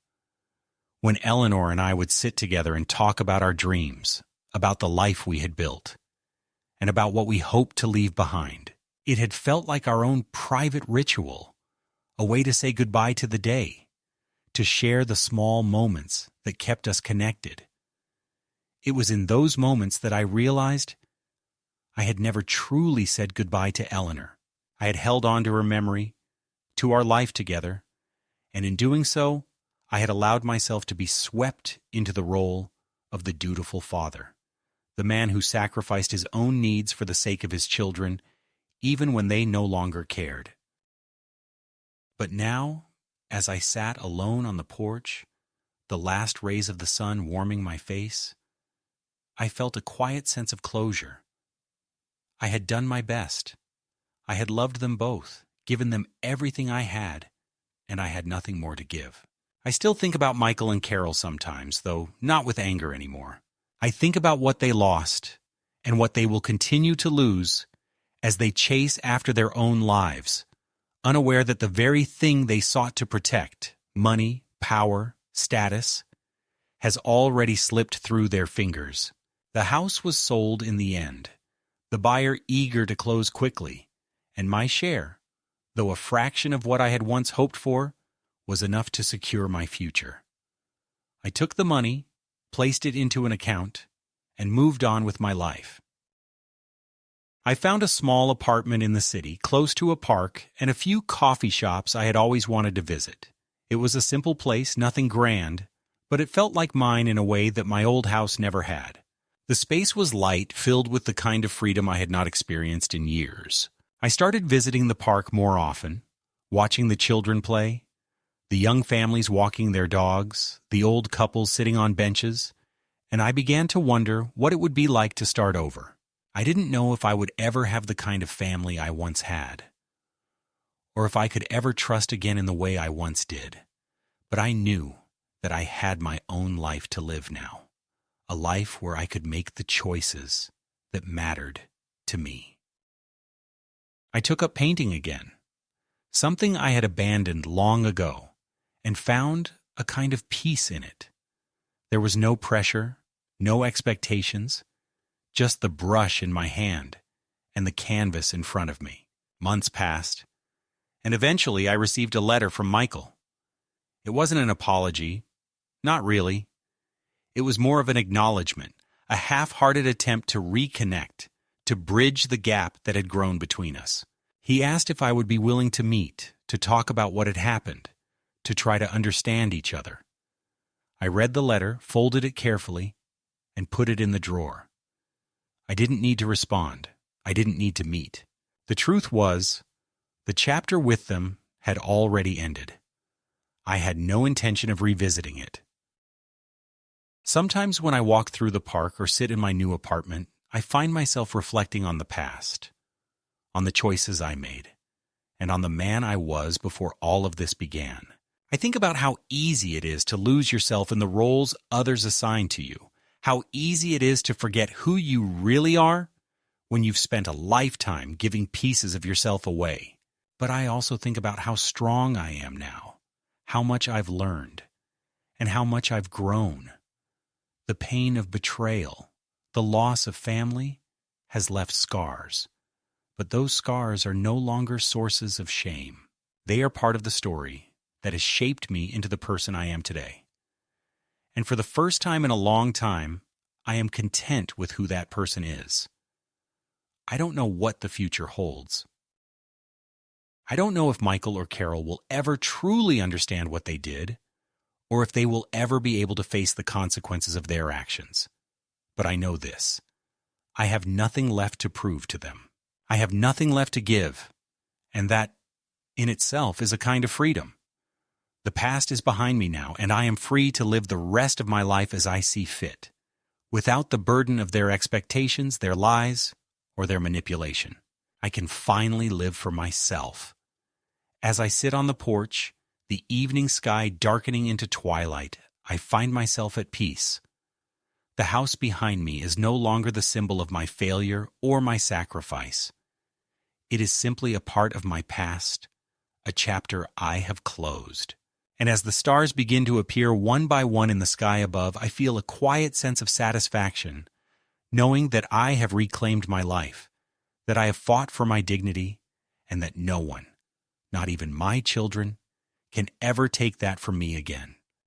[SPEAKER 1] when Eleanor and I would sit together and talk about our dreams, about the life we had built, and about what we hoped to leave behind. It had felt like our own private ritual, a way to say goodbye to the day, to share the small moments that kept us connected. It was in those moments that I realized I had never truly said goodbye to Eleanor. I had held on to her memory, to our life together, and in doing so, I had allowed myself to be swept into the role of the dutiful father, the man who sacrificed his own needs for the sake of his children, even when they no longer cared. But now, as I sat alone on the porch, the last rays of the sun warming my face, I felt a quiet sense of closure. I had done my best. I had loved them both, given them everything I had, and I had nothing more to give. I still think about Michael and Carol sometimes, though not with anger anymore. I think about what they lost and what they will continue to lose as they chase after their own lives, unaware that the very thing they sought to protect, money, power, status, has already slipped through their fingers. The house was sold in the end, the buyer eager to close quickly, and my share, though a fraction of what I had once hoped for, was enough to secure my future. I took the money, placed it into an account, and moved on with my life. I found a small apartment in the city, close to a park and a few coffee shops I had always wanted to visit. It was a simple place, nothing grand, but it felt like mine in a way that my old house never had. The space was light, filled with the kind of freedom I had not experienced in years. I started visiting the park more often, watching the children play, the young families walking their dogs, the old couples sitting on benches, and I began to wonder what it would be like to start over. I didn't know if I would ever have the kind of family I once had, or if I could ever trust again in the way I once did. But I knew that I had my own life to live now, a life where I could make the choices that mattered to me. I took up painting again, something I had abandoned long ago, and found a kind of peace in it. There was no pressure, no expectations, just the brush in my hand and the canvas in front of me. Months passed, and eventually I received a letter from Michael. It wasn't an apology, not really. It was more of an acknowledgement, a half-hearted attempt to reconnect, to bridge the gap that had grown between us. He asked if I would be willing to meet, to talk about what had happened, to try to understand each other. I read the letter, folded it carefully, and put it in the drawer. I didn't need to respond. I didn't need to meet. The truth was, The chapter with them had already ended. I had no intention of revisiting it. Sometimes when I walk through the park or sit in my new apartment, I find myself reflecting on the past, on the choices I made, and on the man I was before all of this began. I think about how easy it is to lose yourself in the roles others assign to you, how easy it is to forget who you really are when you've spent a lifetime giving pieces of yourself away. But I also think about how strong I am now, how much I've learned, and how much I've grown. The pain of betrayal, the loss of family, has left scars. But those scars are no longer sources of shame. They are part of the story that has shaped me into the person I am today. And for the first time in a long time, I am content with who that person is. I don't know what the future holds. I don't know if Michael or Carol will ever truly understand what they did, or if they will ever be able to face the consequences of their actions. But I know this: I have nothing left to prove to them. I have nothing left to give, and that, in itself, is a kind of freedom. The past is behind me now, and I am free to live the rest of my life as I see fit, without the burden of their expectations, their lies, or their manipulation. I can finally live for myself. As I sit on the porch, the evening sky darkening into twilight, I find myself at peace. The house behind me is no longer the symbol of my failure or my sacrifice. It is simply a part of my past, a chapter I have closed. And as the stars begin to appear one by one in the sky above, I feel a quiet sense of satisfaction, knowing that I have reclaimed my life, that I have fought for my dignity, and that no one, not even my children, can ever take that from me again.